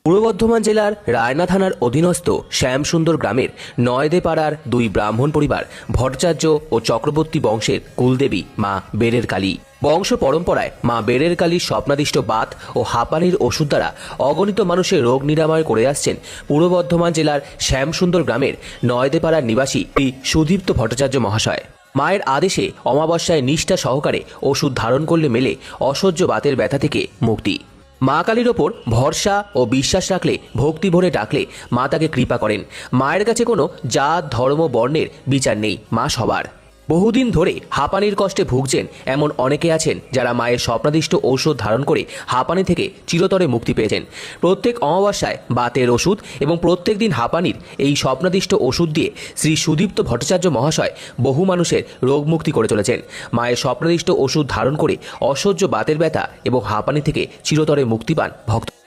পূর্ব বর্ধমান জেলার রায়না থানার অধীনস্থ শ্যামসুন্দর গ্রামের নয়দেপাড়ার দুই ব্রাহ্মণ পরিবার ভট্টাচার্য ও চক্রবর্তী বংশের কুলদেবী মা বেড়ের কালী। বংশ পরম্পরায় মা বেড়ের কালীর স্বপ্নাদিষ্ট বাত ও হাঁপানির ওষুধ দ্বারা অগণিত মানুষের রোগ নিরাময় করে আসছেন পূর্ব বর্ধমান জেলার শ্যামসুন্দর গ্রামের নয়দেপাড়ার নিবাসী শ্রী সুদীপ্ত ভট্টাচার্য মহাশয়। মায়ের আদেশে অমাবস্যায় নিষ্ঠা সহকারে ওষুধ ধারণ করলে মেলে অসহ্য বাতের ব্যথা থেকে মুক্তি। মা কালীর ওপর ভরসা ও বিশ্বাস রাখলে, ভক্তি ভরে ডাকলে মা তাকে কৃপা করেন। মায়ের কাছে কোনো জাত ধর্ম বর্ণের বিচার নেই, মা সবার। বহুদিন ধরে হাঁপানির কষ্টে ভুগছেন এমন অনেকে আছেন যারা মায়ের স্বপ্নাদিষ্ট ঔষধ ধারণ করে হাঁপানি থেকে চিরতরে মুক্তি পেয়েছেন। প্রত্যেক অমাবস্যায় বাতের ওষুধ এবং প্রত্যেক দিন হাঁপানির এই স্বপ্নাদিষ্ট ওষুধ দিয়ে শ্রী সুদীপ্ত ভট্টাচার্য মহাশয় বহু মানুষের রোগ মুক্তি করে চলেছেন। মায়ের স্বপ্নাদিষ্ট ওষুধ ধারণ করে অসহ্য বাতের ব্যথা এবং হাঁপানি থেকে চিরতরে মুক্তি পান ভক্ত।